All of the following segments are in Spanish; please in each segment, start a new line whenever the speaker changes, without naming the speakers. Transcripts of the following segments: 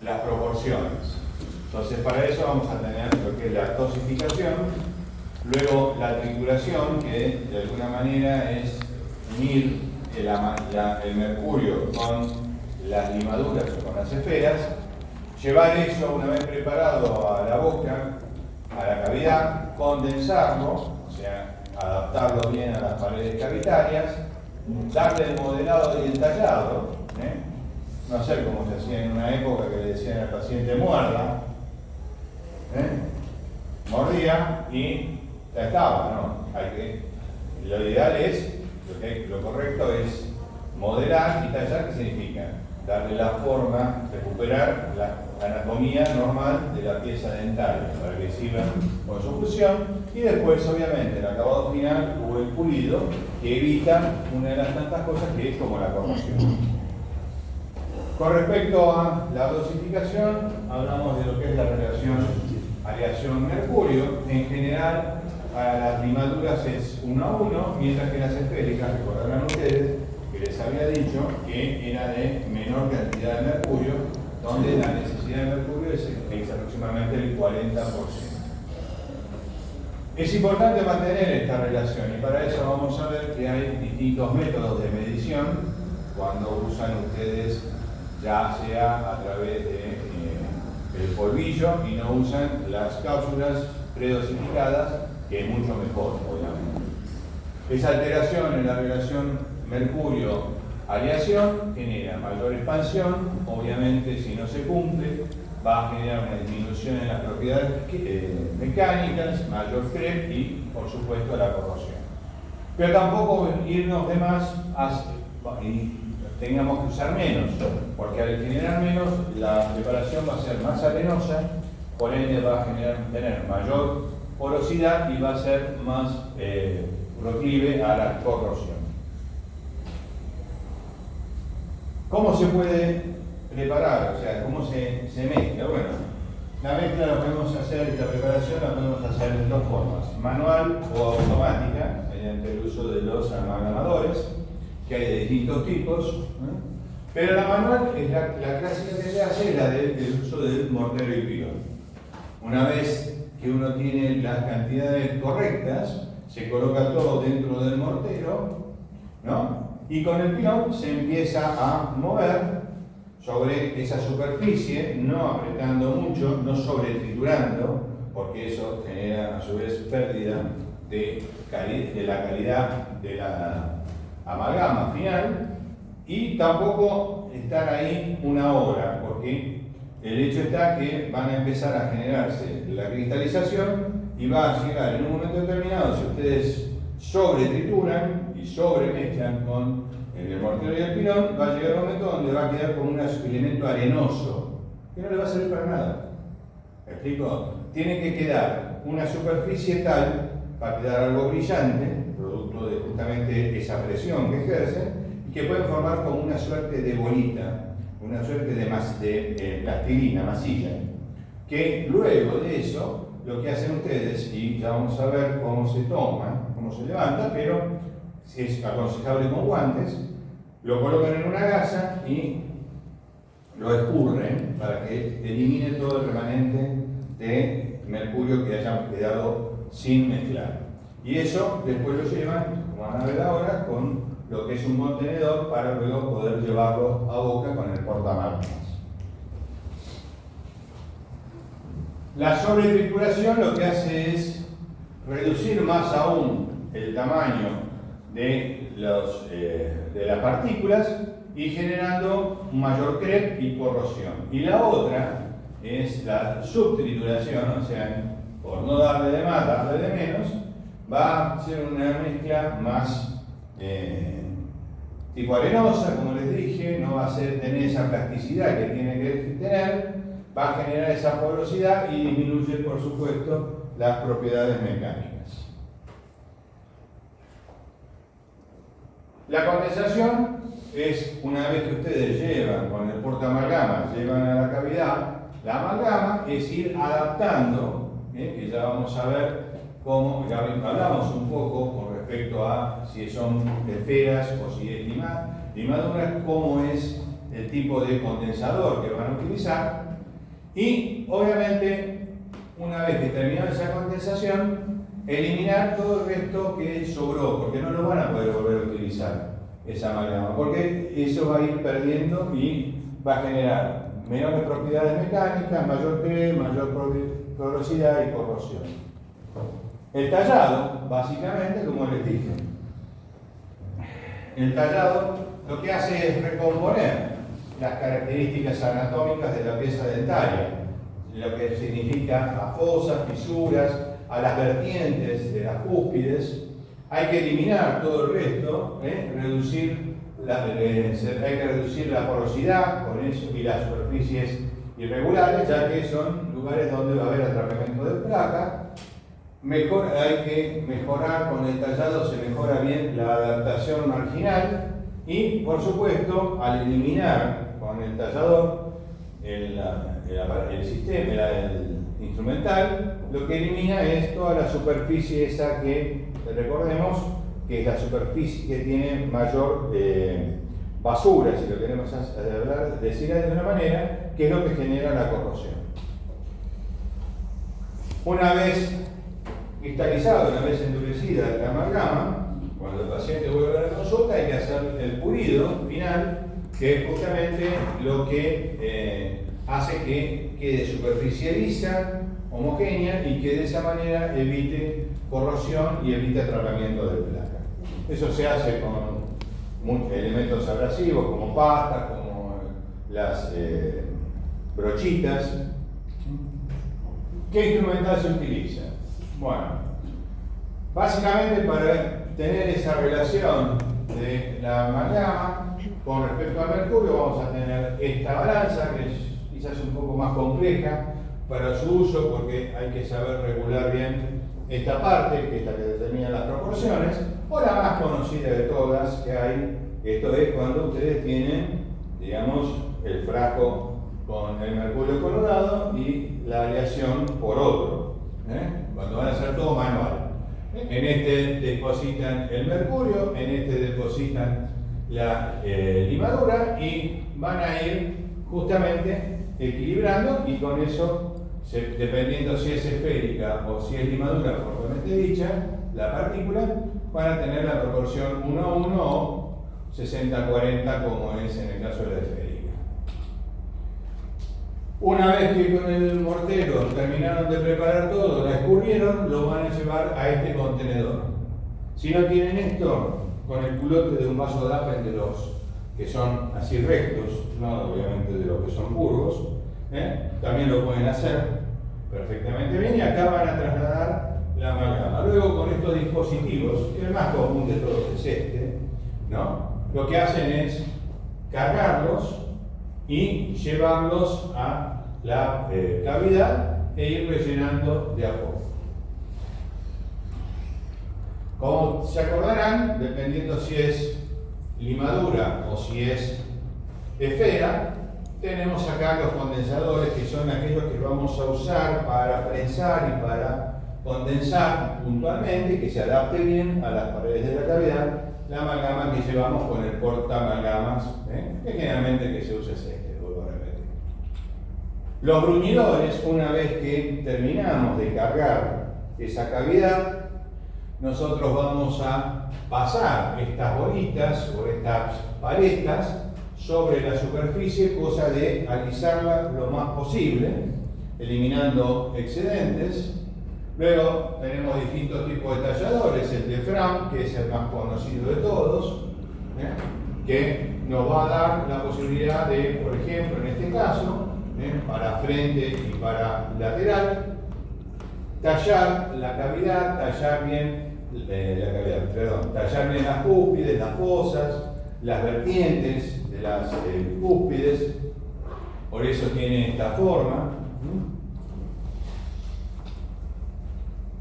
las proporciones. Entonces, para eso vamos a tener lo que es la dosificación, luego la trituración, que de alguna manera es unir el mercurio con las limaduras o con las esferas, llevar eso una vez preparado a la boca, a la cavidad, condensarlo, o sea, adaptarlo bien a las paredes cavitarias, darle el modelado y el tallado, no hacer como se hacía en una época que le decían al paciente muerda, mordía y ya estaba, ¿no? Lo ideal es, lo correcto es modelar y tallar. ¿Qué significa? Darle la forma, recuperar la anatomía normal de la pieza dental para que sirva con su función, y después obviamente el acabado final o el pulido, que evita una de las tantas cosas que es como la corrosión. Con respecto a la dosificación, hablamos de lo que es la relación aleación-mercurio. En general, para las limaduras es 1 a 1, mientras que las esféricas, recordarán ustedes que les había dicho que era de menor cantidad de mercurio, donde la necesidad de mercurio es aproximadamente el 40%. Es importante mantener esta relación, y para eso vamos a ver que hay distintos métodos de medición cuando usan ustedes, ya sea a través del polvillo y no usan las cápsulas predosificadas, que es mucho mejor, obviamente. Esa alteración en la relación mercurio-aleación genera mayor expansión, obviamente si no se cumple va a generar una disminución en las propiedades mecánicas, mayor CREP y por supuesto la corrosión. Pero tampoco irnos de más y tengamos que usar menos, porque al generar menos la preparación va a ser más arenosa, por ende va a tener mayor porosidad y va a ser más proclive a la corrosión. ¿Cómo se puede preparar? O sea, ¿cómo se mezcla? Bueno, la mezcla la podemos hacer, esta preparación la podemos hacer en dos formas: manual o automática, mediante el uso de los amalgamadores, que hay de distintos tipos, pero la manual es la clásica que se hace, es la del uso del mortero y pilón. Una vez que uno tiene las cantidades correctas, se coloca todo dentro del mortero, ¿no? Y con el pilón se empieza a mover sobre esa superficie, no apretando mucho, no sobre triturando, porque eso genera a su vez pérdida de la calidad de la amalgama final, y tampoco estar ahí una hora, porque el hecho está que van a empezar a generarse la cristalización y va a llegar en un momento determinado, si ustedes sobre trituran y sobre mezclan con el mortero y el pilón, va a llegar un momento donde va a quedar como un elemento arenoso que no le va a servir para nada. ¿Me explico? Tiene que quedar una superficie tal para quedar algo brillante, producto de justamente esa presión que ejerce, y que pueden formar como una suerte de bolita, una suerte de plastilina, masilla, que luego de eso lo que hacen ustedes, y ya vamos a ver cómo se toma, cómo se levanta, pero es aconsejable con guantes, lo colocan en una gasa y lo escurren para que elimine todo el remanente de mercurio que hayan quedado sin mezclar. Y eso después lo llevan, como van a ver ahora, con lo que es un contenedor para luego poder llevarlo a boca con el portamáquinas. La sobretrituración lo que hace es reducir más aún el tamaño de las partículas y generando un mayor CREP y corrosión. Y la otra es la subtrituración, o sea, por no darle de más, darle de menos, va a ser una mezcla más tipo arenosa, como les dije, no va a tener esa plasticidad que tiene que tener, va a generar esa porosidad y disminuye, por supuesto, las propiedades mecánicas. La condensación es una vez que ustedes llevan con el portaamalgama, llevan a la cavidad la amalgama, es ir adaptando, que ya vamos a ver cómo, ya hablamos un poco con respecto a si son esferas o si es limaduras, cómo es el tipo de condensador que van a utilizar, Y obviamente, una vez que terminó esa condensación, eliminar todo el resto que sobró, porque no lo van a poder volver a utilizar esa amalgama, porque eso va a ir perdiendo y va a generar menores propiedades mecánicas, mayor P, mayor porosidad y corrosión. El tallado, básicamente, como les dije, el tallado lo que hace es recomponer las características anatómicas de la pieza dentaria, lo que significa a fosas, fisuras, a las vertientes de las cúspides. Hay que eliminar todo el resto, hay que reducir la porosidad con eso y las superficies irregulares, ya que son lugares donde va a haber atrapamiento de placa. Hay que mejorar con el tallado, se mejora bien la adaptación marginal y, por supuesto, al eliminar con el tallador el sistema, el instrumental, lo que elimina es toda la superficie esa que, recordemos, que es la superficie que tiene mayor basura, si lo queremos decir de una manera, que es lo que genera la corrosión. Una vez cristalizado, una vez endurecida la amalgama, cuando el paciente vuelve a la consulta hay que hacer el pulido final, que es justamente lo que hace que quede superficie lisa, homogénea y que de esa manera evite corrosión y evite atrapamiento de placa. Eso se hace con elementos abrasivos como pasta, como las brochitas. ¿Qué instrumental se utiliza? Bueno, básicamente para tener esa relación de la amalgama con respecto al mercurio vamos a tener esta balanza, que es quizás un poco más compleja para su uso porque hay que saber regular bien esta parte, que es la que determina las proporciones, o la más conocida de todas que hay. Esto es cuando ustedes tienen, digamos, el frasco con el mercurio colorado y la aleación por otro, cuando van a hacer todo manual. En este depositan el mercurio, en este depositan la limadura y van a ir justamente equilibrando y con eso, dependiendo si es esférica o si es limadura propiamente dicha, la partícula, van a tener la proporción 1:1 o 60:40 como es en el caso de la esférica. Una vez que con el mortero terminaron de preparar todo, la escurrieron, lo van a llevar a este contenedor. Si no tienen esto, con el culote de un vaso de Appen de los que son así rectos, no obviamente de los que son curvos, también lo pueden hacer perfectamente bien y acá van a trasladar la amalgama. Luego con estos dispositivos, que el más común de todos es este, lo que hacen es cargarlos y llevarlos a la cavidad e ir rellenando de a poco. Como se acordarán, dependiendo si es limadura o si es esfera, tenemos acá los condensadores, que son aquellos que vamos a usar para prensar y para condensar puntualmente, que se adapte bien a las paredes de la cavidad, la amalgama que llevamos con el porta amalgamas, que generalmente que se usa es este, vuelvo a repetir. Los bruñidores, una vez que terminamos de cargar esa cavidad, nosotros vamos a pasar estas bolitas o estas paletas sobre la superficie, cosa de alisarla lo más posible, eliminando excedentes. Luego tenemos distintos tipos de talladores, el de Fram, que es el más conocido de todos, que nos va a dar la posibilidad de, por ejemplo, en este caso, para frente y para lateral, tallar la cavidad, tallar bien las cúspides, las fosas, las vertientes de las cúspides, por eso tiene esta forma.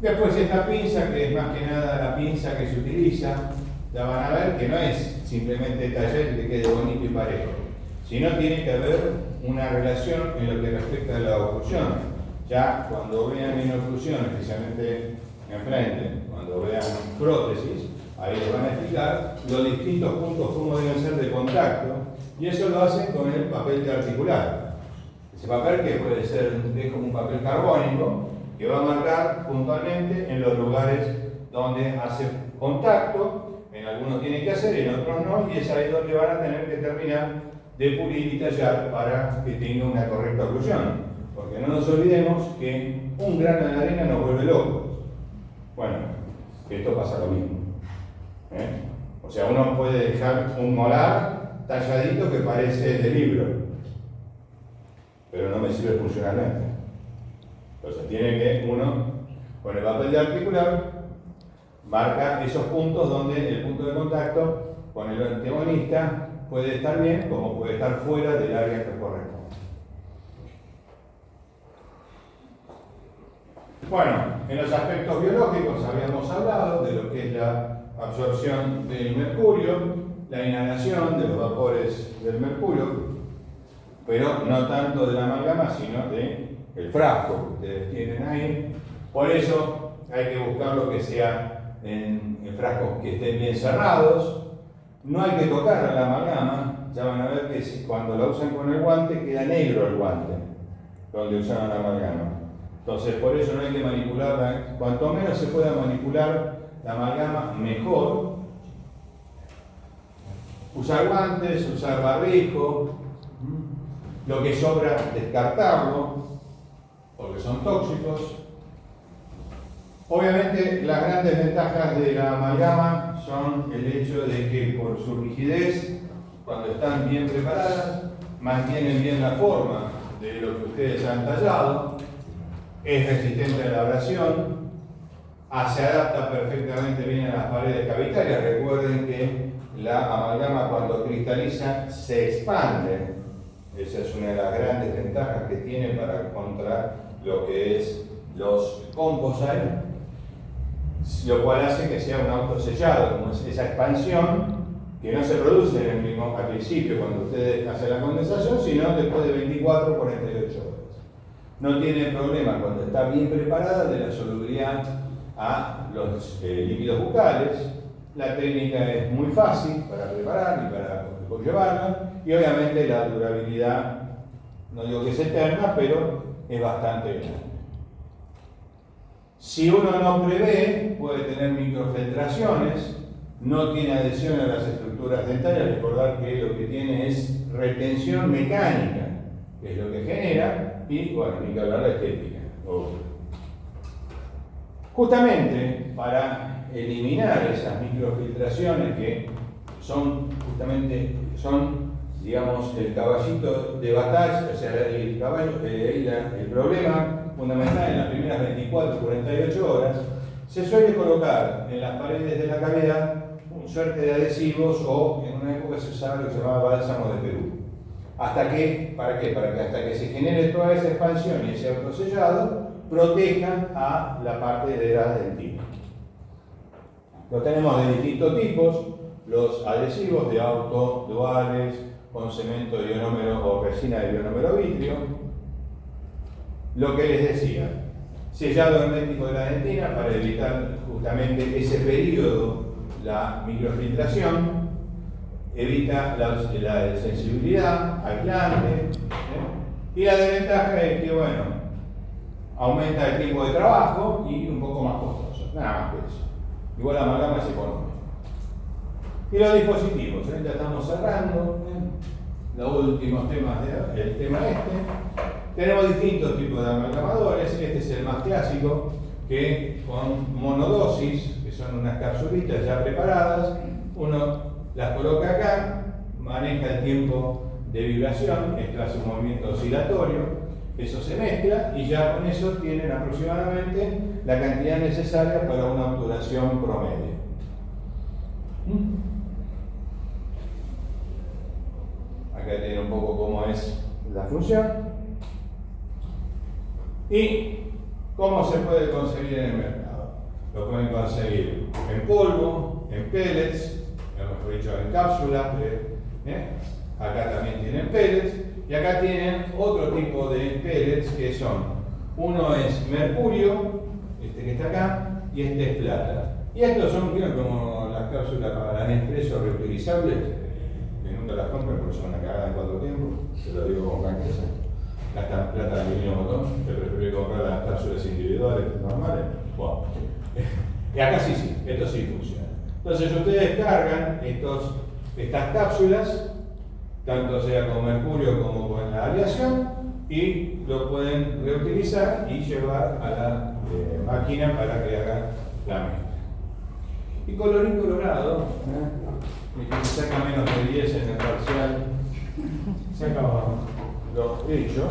Después esta pinza, que es más que nada la pinza que se utiliza, la van a ver que no es simplemente tallar y que quede bonito y parejo, sino tiene que haber una relación en lo que respecta a la oclusión. Ya cuando vean en oclusión, especialmente enfrente, cuando vean prótesis, ahí les van a explicar los distintos puntos cómo deben ser de contacto, y eso lo hacen con el papel de articular. Ese papel que puede ser es como un papel carbónico que va a marcar puntualmente en los lugares donde hace contacto, en algunos tiene que hacer, en otros no, y es ahí donde van a tener que terminar de pulir y tallar para que tenga una correcta oclusión. Porque no nos olvidemos que un grano de arena nos vuelve locos. Bueno, esto pasa lo mismo. O sea, uno puede dejar un molar talladito que parece de libro, pero no me sirve funcionalmente. Entonces tiene que uno, con el papel de articular, marca esos puntos donde el punto de contacto con el antagonista puede estar bien como puede estar fuera del área que corresponde. Bueno, en los aspectos biológicos habíamos hablado de lo que es la absorción del mercurio, la inhalación de los vapores del mercurio, pero no tanto de la amalgama, sino del frasco que ustedes tienen ahí. Por eso hay que buscar lo que sea en frascos que estén bien cerrados. No hay que tocar a la amalgama. Ya van a ver que cuando la usan con el guante queda negro el guante donde usan la amalgama. Entonces por eso no hay que manipularla. Cuanto menos se pueda manipular la amalgama, mejor. Usar guantes, usar barbijo. Lo que sobra, descartarlo, porque son tóxicos. Obviamente, las grandes ventajas de la amalgama son el hecho de que por su rigidez, cuando están bien preparadas, mantienen bien la forma de lo que ustedes han tallado, es resistente a la abrasión, se adapta perfectamente bien a las paredes cavitarias. Recuerden que la amalgama cuando cristaliza se expande. Esa es una de las grandes ventajas que tiene contra lo que es los composite, lo cual hace que sea un autosellado, como es esa expansión que no se produce en el mismo al principio cuando ustedes hacen la condensación, sino después de 24 o 48 horas. No tiene problema cuando está bien preparada de la solubilidad a los líquidos bucales. La técnica es muy fácil para preparar y para llevarla, y obviamente la durabilidad, no digo que es eterna, pero es bastante grande. Si uno no prevé, puede tener microfiltraciones, no tiene adhesión a las estructuras dentarias. Recordar que lo que tiene es retención mecánica, que es lo que genera, y bueno, ni que hablar de estética. Justamente para eliminar esas microfiltraciones que son digamos, el caballito de batalla, o sea, el problema fundamental en las primeras 24 o 48 horas, se suele colocar en las paredes de la cavidad una suerte de adhesivos, o en una época se usaba lo que se llamaba bálsamo de Perú. ¿Para qué? Para que hasta que se genere toda esa expansión y ese autosellado, protejan a la parte de la dentina. Lo tenemos de distintos tipos: los adhesivos de auto, duales, con cemento de ionómero o resina de ionómero vitrio. Lo que les decía, sellado hermético de la dentina para evitar justamente ese periodo, la microfiltración, evita la sensibilidad, aislante, y la desventaja es que, bueno, aumenta el tiempo de trabajo y un poco más costoso, nada más que eso. Igual la amalgama es económica. Y los dispositivos, ya estamos cerrando, los últimos temas del tema Tenemos distintos tipos de amalgamadores. Este es el más clásico, que con monodosis, que son unas capsulitas ya preparadas, uno las coloca acá, maneja el tiempo de vibración, esto hace un movimiento oscilatorio, eso se mezcla y ya con eso tienen aproximadamente la cantidad necesaria para una obturación promedio. Acá tienen un poco cómo es la función y cómo se puede conseguir en el mercado. Lo pueden conseguir en polvo, en pellets, mejor dicho en cápsulas, acá también tienen pellets, y acá tienen otro tipo de pellets que son, uno es mercurio, este que está acá, y este es plata. Y estos son como las cápsulas para la Nespresso reutilizables, que nunca las compren porque son una cagada en 4 tiempos, se lo digo con franqueza. gastan plata de un montón, que prefiero comprar las cápsulas individuales normales. Bueno, y acá sí, esto sí funciona. Entonces ustedes cargan estas cápsulas, tanto sea con mercurio como con la aleación, y lo pueden reutilizar y llevar a la máquina para que haga la mezcla. Y colorín colorado, el que se saca menos de 10 en el parcial, se acaba lo hecho.